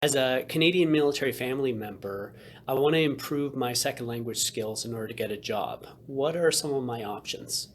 As a Canadian military family member, I want to improve my second language skills in order to get a job. What are some of my options?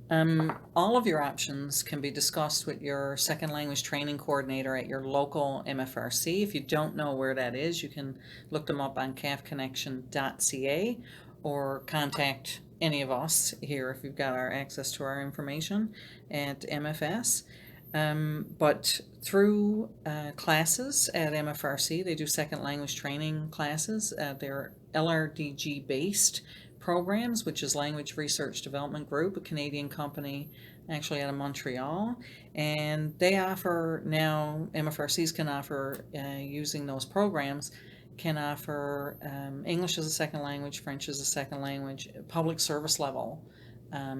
All of your options can be discussed with your second language training coordinator at your local MFRC. If you don't know where that is, you can look them up on calfconnection.ca or contact any of us here if you've got our access to our information at MFS. But through classes at MFRC, they do second language training classes. They're LRDG based programs, which is Language Research Development Group, a Canadian company actually out of Montreal. And they offer now, MFRCs can offer, using those programs, can offer English as a second language, French as a second language, public service level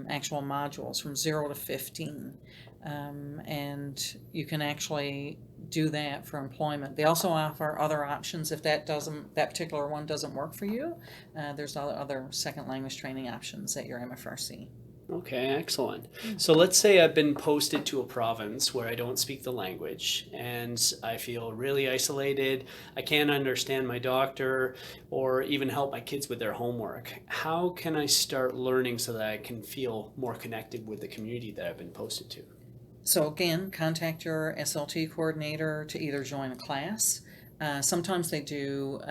actual modules from 0 to 15. And you can actually do that for employment. They also offer other options if that particular one doesn't work for you. There's other second language training options at your MFRC. Okay, excellent. So let's say I've been posted to a province where I don't speak the language and I feel really isolated. I can't understand my doctor or even help my kids with their homework. How can I start learning so that I can feel more connected with the community that I've been posted to? So again, contact your SLT coordinator to either join a class. Sometimes they do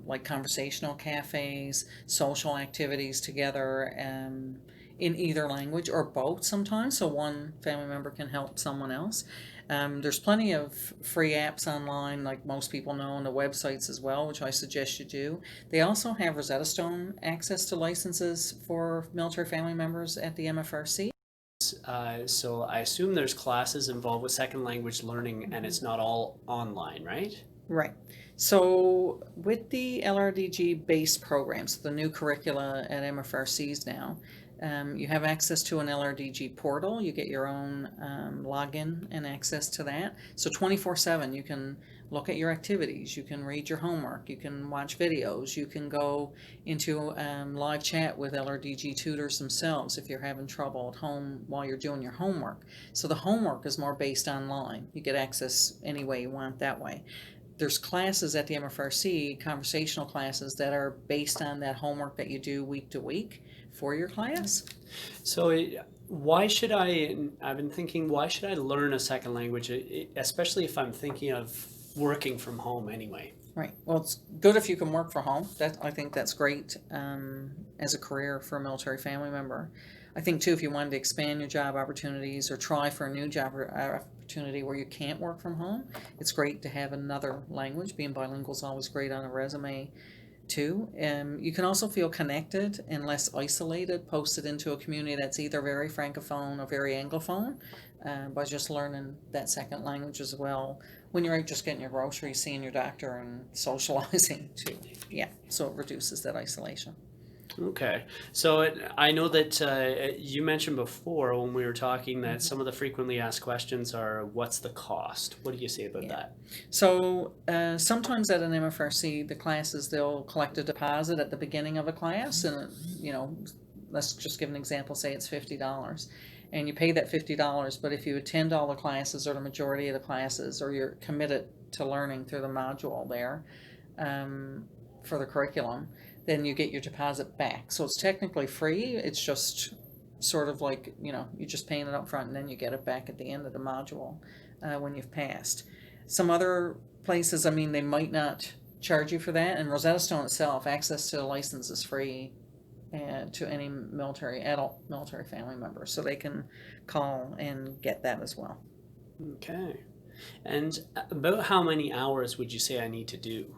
like conversational cafes, social activities together in either language or both sometimes, so one family member can help someone else. There's plenty of free apps online, like most people know, and the websites as well, which I suggest you do. They also have Rosetta Stone access to licenses for military family members at the MFRC. So I assume there's classes involved with second language learning and it's not all online, right? Right. So with the LRDG based programs, the new curricula at MFRCs now, you have access to an LRDG portal. You get your own login and access to that. So 24/7, you can look at your activities, you can read your homework, you can watch videos, you can go into live chat with LRDG tutors themselves if you're having trouble at home while you're doing your homework. So the homework is more based online. You get access any way you want that way. There's classes at the MFRC, conversational classes that are based on that homework that you do week to week for your class. So why should I've been thinking, why should I learn a second language, especially if I'm thinking of working from home anyway? Right. Well, it's good if you can work from home. That I think that's great as a career for a military family member. I think too, if you wanted to expand your job opportunities or try for a new job opportunity where you can't work from home, it's great to have another language. Being bilingual is always great on a resume too. You can also feel connected and less isolated, posted into a community that's either very francophone or very anglophone, by just learning that second language as well. When you're out just getting your groceries, seeing your doctor, and socializing too. Yeah, so it reduces that isolation. Okay. So I know that you mentioned before when we were talking that Mhm. some of the frequently asked questions are, what's the cost? What do you say about Yeah. that? So sometimes at an MFRC, the classes they'll collect a deposit at the beginning of a class, and let's just give an example. Say it's $50, and you pay that $50. But if you attend all the classes or the majority of the classes, or you're committed to learning through the module there um, for the curriculum, then you get your deposit back. So it's technically free. It's just sort of like you're just paying it up front, and then you get it back at the end of the module when you've passed. Some other places, I mean, they might not charge you for that. And Rosetta Stone itself, access to the license is free to any adult military family member. So they can call and get that as well. Okay. And about how many hours would you say I need to do?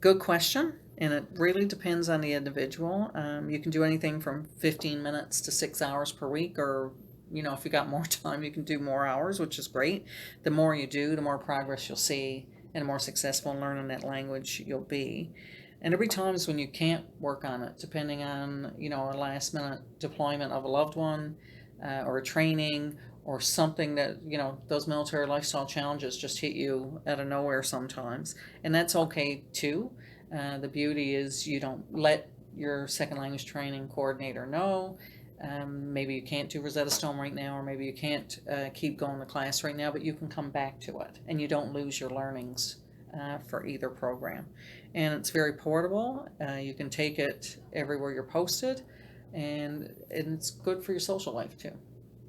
Good question. And it really depends on the individual. You can do anything from 15 minutes to 6 hours per week, or if you got more time, you can do more hours, which is great. The more you do, the more progress you'll see, and the more successful in learning that language you'll be. And every time is when you can't work on it, depending on a last minute deployment of a loved one, or a training, or something that those military lifestyle challenges just hit you out of nowhere sometimes, and that's okay too. The beauty is you don't let your second language training coordinator know. Maybe you can't do Rosetta Stone right now, or maybe you can't keep going to class right now, but you can come back to it and you don't lose your learnings for either program. And it's very portable. You can take it everywhere you're posted, and it's good for your social life too.